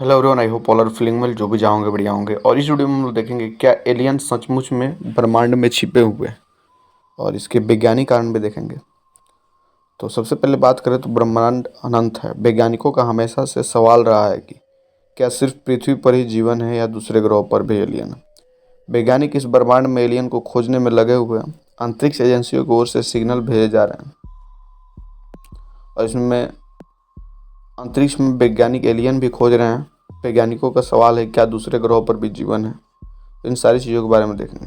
Hello everyone, I hope all are feeling well. जो भी जाओगे बढ़िया होंगे। और इस वीडियो में हम लोग देखेंगे क्या एलियन सचमुच में ब्रह्मांड में छिपे हुए हैं और इसके वैज्ञानिक कारण भी देखेंगे। तो सबसे पहले बात करें तो ब्रह्मांड अनंत है। वैज्ञानिकों का हमेशा से सवाल रहा है कि क्या सिर्फ पृथ्वी पर ही जीवन है या दूसरे ग्रहों पर भी एलियन है। वैज्ञानिक इस ब्रह्मांड में एलियन को खोजने में लगे हुए हैं। अंतरिक्ष एजेंसियों की ओर से सिग्नल भेजे जा रहे हैं और इसमें अंतरिक्ष में वैज्ञानिक एलियन भी खोज रहे हैं। वैज्ञानिकों का सवाल है क्या दूसरे ग्रहों पर भी जीवन है। तो इन सारी चीज़ों के बारे में देखेंगे।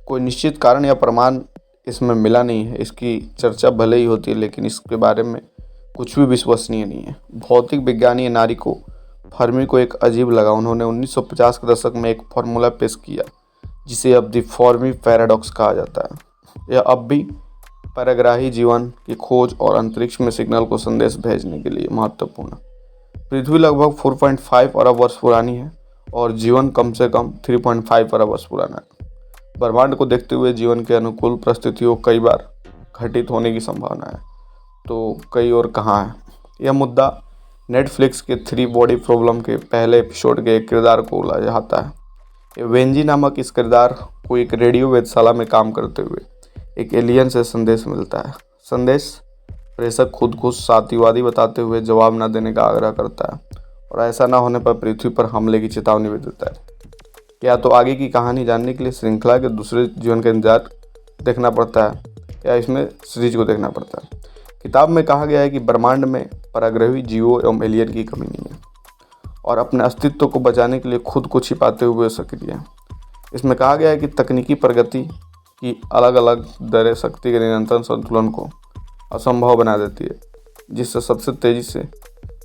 कोई निश्चित कारण या प्रमाण इसमें मिला नहीं है। इसकी चर्चा भले ही होती है लेकिन इसके बारे में कुछ भी विश्वसनीय नहीं है। भौतिक विज्ञानी नारी को फर्मी को एक अजीब लगा। उन्होंने 1950 के दशक में एक फार्मूला पेश किया जिसे अब द फर्मी पैराडॉक्स कहा जाता है। यह अब भी पराग्रही जीवन की खोज और अंतरिक्ष में सिग्नल को संदेश भेजने के लिए महत्वपूर्ण है। पृथ्वी लगभग 4.5 अरब वर्ष पुरानी है और जीवन कम से कम 3.5 अरब वर्ष पुराना है। ब्रह्मांड को देखते हुए जीवन के अनुकूल परिस्थितियों कई बार घटित होने की संभावना है। तो कई और कहाँ है। यह मुद्दा नेटफ्लिक्स के 3 बॉडी प्रॉब्लम के पहले एपिसोड के एक किरदार को उलझाता है। वेंजी नामक इस किरदार को एक रेडियो वेधशाला में काम करते हुए एक एलियन से संदेश मिलता है। संदेश प्रेषक खुद को सात्यवादी बताते हुए जवाब न देने का आग्रह करता है और ऐसा न होने पर पृथ्वी पर हमले की चेतावनी भी देता है। या तो आगे की कहानी जानने के लिए श्रृंखला के दूसरे जीवन का इंतजार देखना पड़ता है या इसमें सीरीज को देखना पड़ता है। किताब में कहा गया है कि ब्रह्मांड में पराग्रही जीवों एवं एलियन की कमी नहीं है और अपने अस्तित्व को बचाने के लिए खुद को छिपाते हुए सक्रिय है। इसमें कहा गया है कि तकनीकी प्रगति की अलग अलग दरें शक्ति के निरंतर संतुलन को असंभव बना देती है, जिससे सबसे तेजी से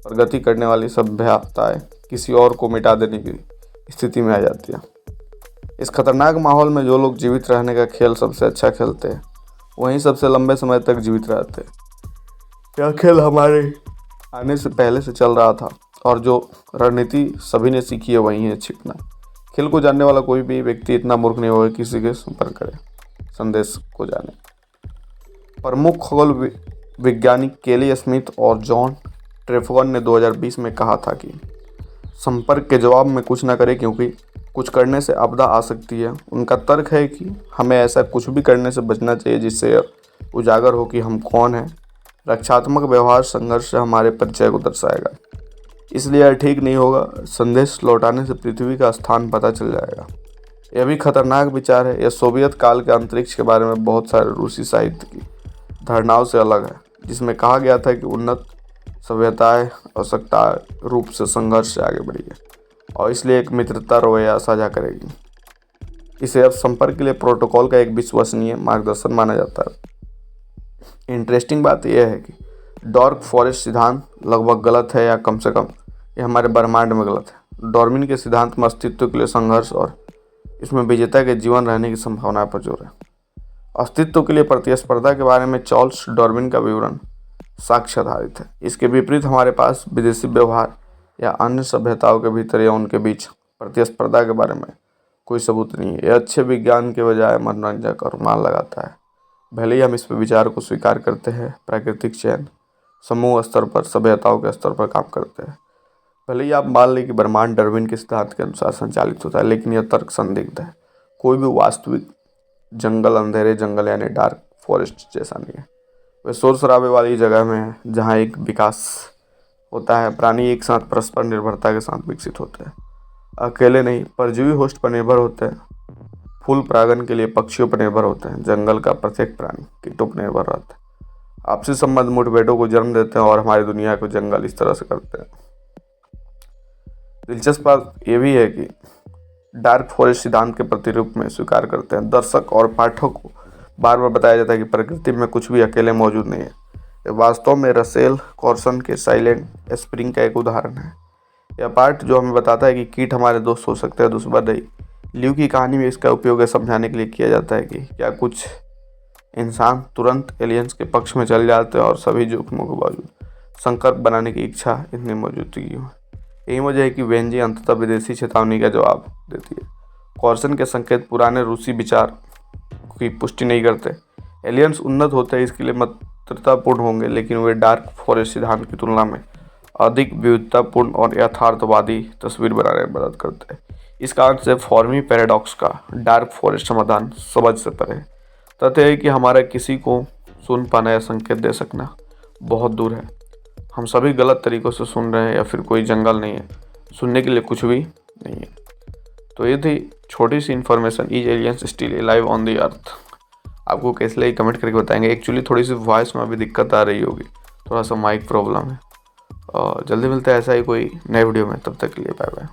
प्रगति करने वाली सभ्यताएं किसी और को मिटा देने की स्थिति में आ जाती है। इस खतरनाक माहौल में जो लोग जीवित रहने का खेल सबसे अच्छा खेलते हैं वहीं सबसे लंबे समय तक जीवित रहते हैं। यह खेल हमारे आने से पहले से चल रहा था और जो रणनीति सभी ने सीखी है वही है छिपना। खेल को जानने वाला कोई भी व्यक्ति इतना मूर्ख नहीं होगा किसी के संपर्क करे संदेश को जाने। प्रमुख खगोल वैज्ञानिक केली स्मिथ और जॉन ट्रेफगन ने 2020 में कहा था कि संपर्क के जवाब में कुछ न करें क्योंकि कुछ करने से आपदा आ सकती है। उनका तर्क है कि हमें ऐसा कुछ भी करने से बचना चाहिए जिससे उजागर हो कि हम कौन हैं। रक्षात्मक व्यवहार संघर्ष से हमारे परिचय को दर्शाएगा, इसलिए यह ठीक नहीं होगा। संदेश लौटाने से पृथ्वी का स्थान पता चल जाएगा। यह भी खतरनाक विचार है। यह सोवियत काल के अंतरिक्ष के बारे में बहुत सारे रूसी साहित्य की धारणाओं से अलग है, जिसमें कहा गया था कि उन्नत सभ्यताएं आवश्यकता रूप से संघर्ष से आगे बढ़ी है और इसलिए एक मित्रता रवैया साझा करेगी। इसे अब संपर्क के लिए प्रोटोकॉल का एक विश्वसनीय मार्गदर्शन माना जाता है। इंटरेस्टिंग बात यह है कि डार्क फॉरेस्ट सिद्धांत लगभग गलत है या कम से कम यह हमारे ब्रह्मांड में गलत है। डार्विन के सिद्धांत में अस्तित्व के लिए संघर्ष और इसमें विजेता के जीवन रहने की संभावना पर जोर है। अस्तित्व के लिए प्रतिस्पर्धा के बारे में चार्ल्स डार्विन का विवरण साक्ष्य आधारित है। इसके विपरीत हमारे पास विदेशी व्यवहार या अन्य सभ्यताओं के भीतर या उनके बीच प्रतिस्पर्धा के बारे में कोई सबूत नहीं है। यह अच्छे विज्ञान के बजाय मनोरंजक और मान लगाता है। भले ही हम इस पर विचार को स्वीकार करते हैं, प्राकृतिक चयन समूह स्तर पर सभ्यताओं के स्तर पर काम करते हैं। भले ही आप मान लें कि ब्रह्मांड डार्विन के सिद्धांत के अनुसार संचालित होता है, लेकिन यह तर्क संदिग्ध है। कोई भी वास्तविक जंगल अंधेरे जंगल यानी डार्क फॉरेस्ट जैसा नहीं है। वे शोर शराबे वाली जगह में है जहाँ एक विकास होता है। प्राणी एक साथ परस्पर निर्भरता के साथ विकसित होते हैं, अकेले नहीं। परजीवी होस्ट पर निर्भर होते हैं, फूल परागन के लिए पक्षियों पर निर्भर होते हैं। जंगल का प्रत्येक प्राणी कीटों पर निर्भर रहता है। आपसी संबंध मुठभेड़ों को जन्म देते हैं और हमारी दुनिया को जंगल इस तरह से करते हैं। दिलचस्प बात यह भी है कि डार्क फॉरेस्ट सिद्धांत के प्रतिरूप में स्वीकार करते हैं। दर्शक और पाठक को बार बार बताया जाता है कि प्रकृति में कुछ भी अकेले मौजूद नहीं है। यह वास्तव में रसेल कॉर्सन के साइलेंट स्प्रिंग का एक उदाहरण है। यह पाठ जो हमें बताता है कि कीट हमारे दोस्त हो सकते हैं, दुश्मन नहीं। ल्यू की कहानी में इसका उपयोग समझाने के लिए किया जाता है कि क्या कुछ इंसान तुरंत एलियंस के पक्ष में चल जाते हैं और सभी जोखिमों के बावजूद संकल्प बनाने की इच्छा इतनी मौजूदगी हो। यही वजह है कि वेंजी अंततः विदेशी चेतावनी का जवाब देती है। कॉर्सन के संकेत पुराने रूसी विचार की पुष्टि नहीं करते। एलियंस उन्नत होते हैं इसके लिए मित्रतापूर्ण होंगे, लेकिन वे डार्क फॉरेस्ट सिद्धांत की तुलना में अधिक विविधतापूर्ण और यथार्थवादी तस्वीर बनाने में मदद करते हैं। इस कारण से फॉर्मी पैराडॉक्स का डार्क फॉरेस्ट समाधान समझ से परे है। तथ्य है कि हमारा किसी को सुन पाना या संकेत दे सकना बहुत दूर है। हम सभी गलत तरीकों से सुन रहे हैं या फिर कोई जंगल नहीं है, सुनने के लिए कुछ भी नहीं है। तो ये थी छोटी सी information, is aliens still alive on the earth. आपको कैसे लगी कमेंट करके बताएंगे। एक्चुअली थोड़ी सी वॉइस में अभी दिक्कत आ रही होगी, थोड़ा सा माइक प्रॉब्लम है। और जल्दी मिलता है ऐसा ही कोई नए वीडियो में, तब तक के लिए बाय बाय।